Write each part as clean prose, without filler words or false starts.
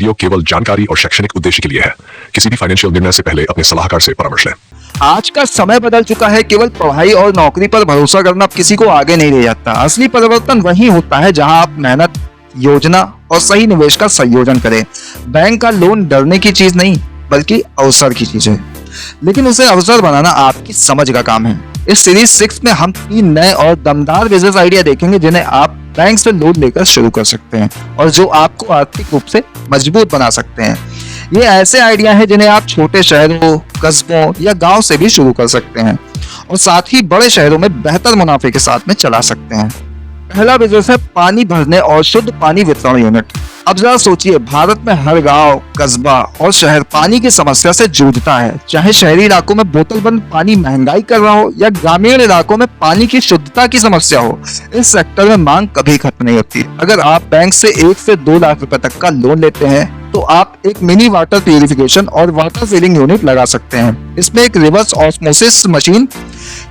Video केवल जानकारी और शैक्षणिक उद्देश्य के लिए है। किसी भी फाइनेंशियल निर्णय से पहले अपने सलाहकार से परामर्श लें। आज का समय बदल चुका है। केवल पढ़ाई और नौकरी पर भरोसा करना किसी को आगे नहीं ले जाता। असली परिवर्तन वही होता है जहां आप मेहनत, योजना और सही निवेश का संयोजन करें। बैंक का लोन डरने की चीज नहीं बल्कि अवसर की चीज है, लेकिन उसे अवसर बनाना आपकी समझ का काम है। इस सीरीज 6 में हम 3 नए और दमदार बिजनेस आइडिया देखेंगे जिन्हें आप बैंक से लोन लेकर शुरू कर सकते हैं और जो आपको आर्थिक रूप से मजबूत बना सकते हैं। ये ऐसे आइडिया हैं जिन्हें आप छोटे शहरों, कस्बों या गांव से भी शुरू कर सकते हैं और साथ ही बड़े शहरों में बेहतर मुनाफे के साथ में चला सकते हैं। पहला बिजनेस है पानी भरने और शुद्ध पानी वितरण यूनिट। अब जरा सोचिए, भारत में हर गांव, कस्बा और शहर पानी की समस्या से जूझता है। चाहे शहरी इलाकों में बोतल बंद पानी महंगाई कर रहा हो या ग्रामीण इलाकों में पानी की शुद्धता की समस्या हो, इस सेक्टर में मांग कभी खत्म नहीं होती। अगर आप बैंक से 1 से 2 लाख रुपए तक का लोन लेते हैं तो आप एक मिनी वाटर प्यूरिफिकेशन और वाटर फिलिंग यूनिट लगा सकते हैं। इसमें एक reverse osmosis machine,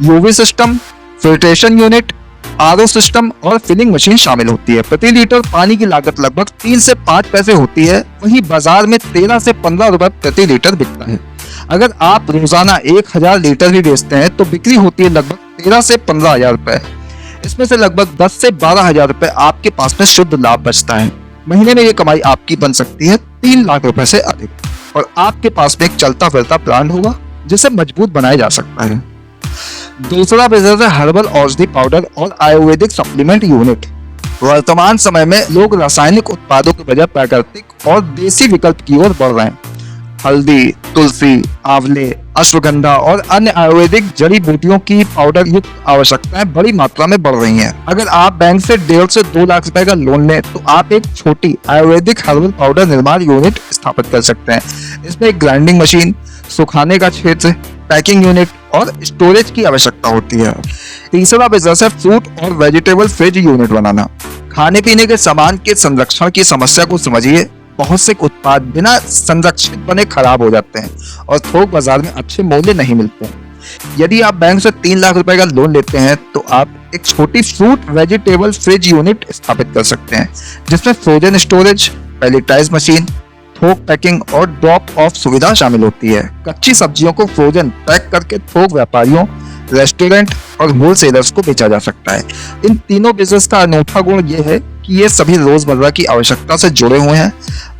UV system, filtration unit, RO system और फिलिंग मशीन शामिल होती है। प्रति लीटर पानी की लागत लगभग 3 से 5 पैसे होती है, वहीं बाजार में 13 से 15 रुपए प्रति लीटर बिकता है। अगर आप रोजाना 1000 लीटर भी बेचते हैं तो बिक्री होती है लगभग 13 से 15 हजार रुपए। इसमें से लगभग 10 से 12 हजार रुपए आपके पास में शुद्ध लाभ बचता है। महीने में ये कमाई आपकी बन सकती है 3 लाख रुपए से अधिक और आपके पास में एक चलता फिरता प्लांट होगा जिसे मजबूत बनाया जा सकता है। दूसरा बिजनेस है हर्बल औषधि पाउडर और आयुर्वेदिक सप्लीमेंट यूनिट। वर्तमान समय में लोग रासायनिक उत्पादों के बजाय प्राकृतिक और देसी विकल्प की ओर बढ़ रहे हैं। हल्दी, तुलसी, आंवले, अश्वगंधा और अन्य आयुर्वेदिक जड़ी बूटियों की पाउडर युक्त आवश्यकताएं बड़ी मात्रा में बढ़ रही हैं। अगर आप बैंक से 1.5 से 2 लाख रुपए का लोन लें तो आप एक छोटी आयुर्वेदिक हर्बल पाउडर निर्माण यूनिट स्थापित कर सकते हैं। इसमें एक ग्राइंडिंग मशीन, सुखाने का क्षेत्र, पैकिंग यूनिट और स्टोरेज की आवश्यकता होती है। तीसरा बिजनेस है फ्रूट और वेजिटेबल फ्रिज यूनिट बनाना। खाने पीने के सामान के संरक्षण की समस्या को समझिए। बहुत से उत्पाद बिना संरक्षित बने खराब हो जाते हैं और थोक बाजार में अच्छे मूल्य नहीं मिलते हैं। यदि आप बैंक से 3 लाख रुपए का लोन लेते हैं तो आप एक छोटी फ्रूट वेजिटेबल फ्रिज यूनिट स्थापित कर सकते हैं जिसमें फ्रोजन स्टोरेज, पैलेटाइज मशीन, थोक पैकिंग और ड्रॉप ऑफ सुविधा शामिल होती है। कच्ची सब्जियों को फ्रोजन पैक करके थोक व्यापारियों, रेस्टोरेंट और होलसेलर्स को बेचा जा सकता है। इन तीनों बिजनेस का अनूठा गुण यह है कि ये सभी रोजमर्रा की आवश्यकता से जुड़े हुए हैं।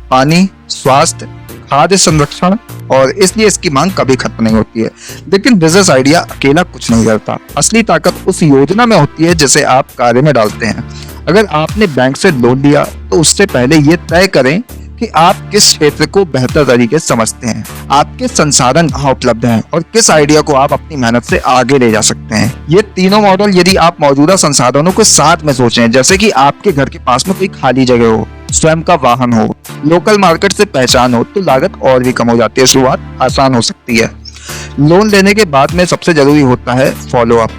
पानी, स्वास्थ्य, खाद्य संरक्षण और इसलिए इसकी मांग कभी खत्म नहीं होती है। लेकिन बिजनेस आइडिया अकेला कुछ नहीं करता। असली ताकत उस योजना में होती है जिसे आप कार्य में डालते हैं। अगर आपने बैंक से लोन लिया तो उससे पहले ये तय करें कि आप किस क्षेत्र को बेहतर तरीके से समझते हैं, आपके संसाधन कहाँ उपलब्ध हैं और किस आइडिया को आप अपनी मेहनत से आगे ले जा सकते हैं। ये तीनों मॉडल यदि आप मौजूदा संसाधनों को साथ में सोचें, जैसे कि आपके घर के पास में कोई खाली जगह हो, स्वयं का वाहन हो, लोकल मार्केट से पहचान हो, तो लागत और भी कम हो जाती है, शुरुआत आसान हो सकती है। लोन लेने के बाद में सबसे जरूरी होता है फॉलो अप।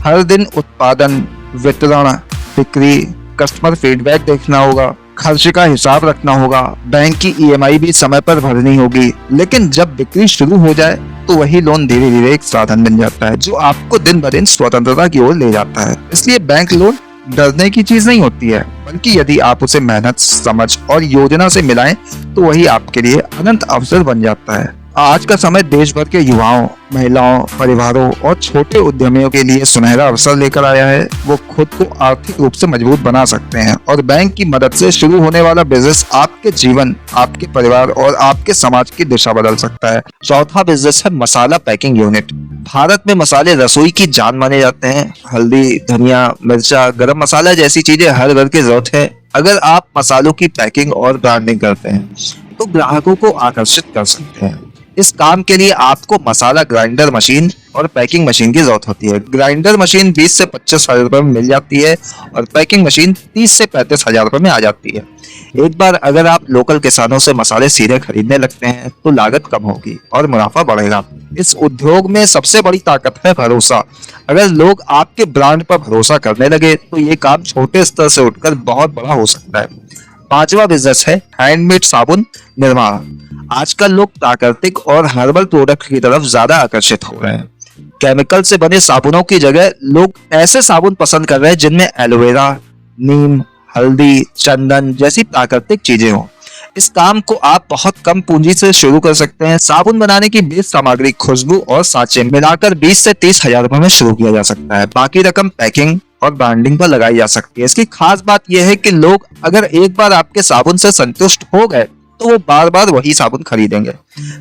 हर दिन उत्पादन, वितरण, बिक्री, कस्टमर फीडबैक देखना होगा, खर्च का हिसाब रखना होगा, बैंक की ईएमआई भी समय पर भरनी होगी। लेकिन जब बिक्री शुरू हो जाए तो वही लोन धीरे धीरे एक साधन बन जाता है जो आपको दिन ब दिन स्वतंत्रता की ओर ले जाता है। इसलिए बैंक लोन डरने की चीज नहीं होती है, बल्कि यदि आप उसे मेहनत, समझ और योजना से मिलाएं तो वही आपके लिए अनंत अवसर बन जाता है। आज का समय देश भर के युवाओं, महिलाओं, परिवारों और छोटे उद्यमियों के लिए सुनहरा अवसर लेकर आया है। वो खुद को आर्थिक रूप से मजबूत बना सकते हैं और बैंक की मदद से शुरू होने वाला बिजनेस आपके जीवन, आपके परिवार और आपके समाज की दिशा बदल सकता है। चौथा बिजनेस है मसाला पैकिंग यूनिट। भारत में मसाले रसोई की जान माने जाते हैं। हल्दी, धनिया, मिर्चा, गरम मसाला जैसी चीजें हर घर की जरूरत है। अगर आप मसालों की पैकिंग और ब्रांडिंग करते हैं तो ग्राहकों को आकर्षित कर सकते हैं। इस काम के लिए आपको मसाला ग्राइंडर मशीन और पैकिंग मशीन की जरूरत होती है। ग्राइंडर मशीन 20 से 25 हजार रुपए में मिल जाती है और पैकिंग मशीन 30 से 35 हजार रुपए में आ जाती है। एक बार अगर आप लोकल किसानों से मसाले सीधे खरीदने लगते हैं तो लागत कम होगी और मुनाफा बढ़ेगा। इस उद्योग में सबसे बड़ी ताकत है भरोसा। अगर लोग आपके ब्रांड पर भरोसा करने लगे तो ये काम छोटे स्तर से उठकर बहुत बड़ा हो सकता है। पांचवा बिजनेस है हैंडमेड साबुन निर्माण। आजकल लोग प्राकृतिक और हर्बल प्रोडक्ट की तरफ ज्यादा आकर्षित हो रहे हैं। केमिकल से बने साबुनों की जगह लोग ऐसे साबुन पसंद कर रहे हैं जिनमें एलोवेरा, नीम, हल्दी, चंदन जैसी प्राकृतिक चीजें हों। इस काम को आप बहुत कम पूंजी से शुरू कर सकते हैं। साबुन बनाने की बेस सामग्री, खुशबू और सांचे मिलाकर 20 से 30 हजार रुपए में शुरू किया जा सकता है। बाकी रकम पैकिंग और ब्रांडिंग पर लगाई जा सकती है। इसकी खास बात यह है कि लोग अगर एक बार आपके साबुन से संतुष्ट हो गए तो वो बार बार वही साबुन खरीदेंगे।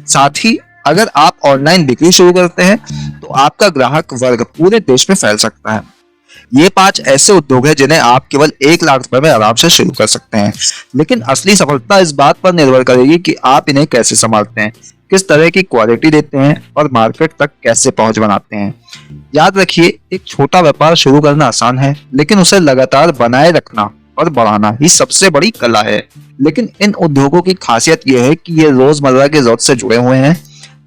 साथ ही अगर आप ऑनलाइन बिक्री शुरू करते हैं तो आपका ग्राहक वर्ग पूरे देश में फैल सकता है। ये 5 ऐसे उद्योग हैं जिन्हें आप केवल 1 लाख रुपए में आराम से शुरू कर सकते हैं। लेकिन असली सफलता इस बात पर निर्भर करेगी कि आप इन्हें कैसे संभालते हैं, किस तरह की क्वालिटी देते हैं और मार्केट तक कैसे पहुंच बनाते हैं। याद रखिए, एक छोटा व्यापार शुरू करना आसान है, लेकिन उसे लगातार बनाए रखना और बढ़ाना ही सबसे बड़ी कला है। लेकिन इन उद्योगों की खासियत यह है कि ये रोजमर्रा की जरूरत से जुड़े हुए हैं,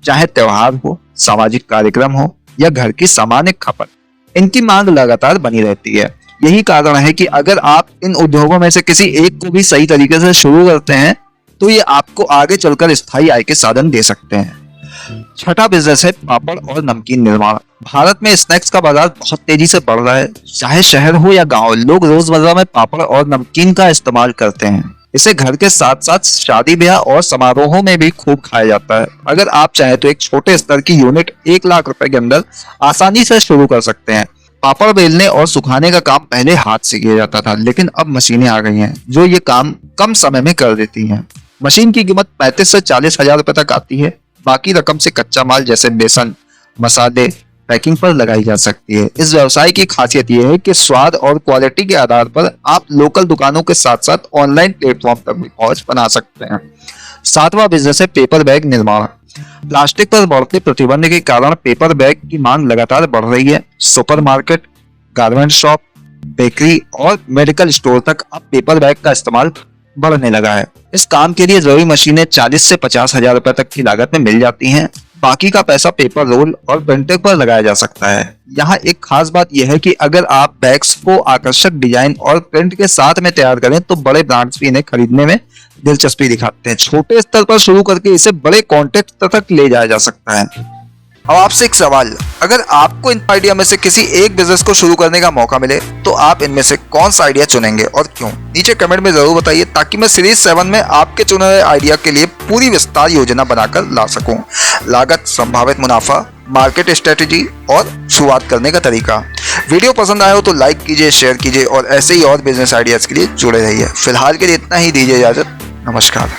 चाहे त्योहार हो, सामाजिक कार्यक्रम हो या घर की सामान्य खपत, इनकी मांग लगातार बनी रहती है। यही कारण है कि अगर आप इन उद्योगों में से किसी एक को भी सही तरीके से शुरू करते हैं तो ये आपको आगे चलकर स्थायी आय के साधन दे सकते हैं। छठा बिजनेस है पापड़ और नमकीन निर्माण। भारत में स्नैक्स का बाजार बहुत तेजी से बढ़ रहा है। चाहे शहर हो या गांव, लोग रोजमर्रा में पापड़ और नमकीन का इस्तेमाल करते हैं। इसे घर के साथ साथ शादी ब्याह और समारोहों में भी खूब खाया जाता है। अगर आप चाहें तो एक छोटे स्तर की यूनिट 1 लाख रुपए के अंदर आसानी से शुरू कर सकते हैं। पापड़ बेलने और सुखाने का काम पहले हाथ से किया जाता था, लेकिन अब मशीनें आ गई हैं जो ये काम कम समय में कर देती हैं। मशीन की कीमत 35 से 40 हजार रुपए तक आती है। बाकी रकम से कच्चा माल जैसे बेसन, मसाले, पैकिंग पर लगाई जा सकती है। इस व्यवसाय की खासियत यह है कि स्वाद और क्वालिटी के आधार पर आप लोकल दुकानों के साथ साथ ऑनलाइन प्लेटफॉर्म तक भी पहुंच बना सकते हैं। सातवां बिजनेस है पेपर बैग निर्माण। प्लास्टिक पर बढ़ते प्रतिबंध के कारण पेपर बैग की मांग लगातार बढ़ रही है। सुपरमार्केट, गारमेंट शॉप, बेकरी और मेडिकल स्टोर तक अब पेपर बैग का इस्तेमाल बढ़ने लगा है। इस काम के लिए जरूरी मशीनें 40 से 50 हजार रुपए तक की लागत में मिल जाती हैं। बाकी का पैसा पेपर रोल और प्रिंटिंग पर लगाया जा सकता है। यहाँ एक खास बात यह है कि अगर आप बैग्स को आकर्षक डिजाइन और प्रिंट के साथ में तैयार करें तो बड़े ब्रांड्स भी इन्हें खरीदने में दिलचस्पी दिखाते हैं। छोटे स्तर पर शुरू करके इसे बड़े कॉन्टेक्ट तक ले जाया जा सकता है। अब आपसे एक सवाल, अगर आपको इन आइडिया में से किसी एक बिजनेस को शुरू करने का मौका मिले तो आप इनमें से कौन सा आइडिया चुनेंगे और क्यों? नीचे कमेंट में जरूर बताइए ताकि मैं सीरीज 7 में आपके चुने हुए आइडिया के लिए पूरी विस्तार योजना बनाकर ला सकूं। लागत, संभावित मुनाफा, मार्केट स्ट्रेटेजी और शुरुआत करने का तरीका। वीडियो पसंद आया हो तो लाइक कीजिए, शेयर कीजिए और ऐसे ही और बिजनेस आइडियाज के लिए जुड़े रहिए। फिलहाल के लिए इतना ही, दीजिए इजाजत। नमस्कार।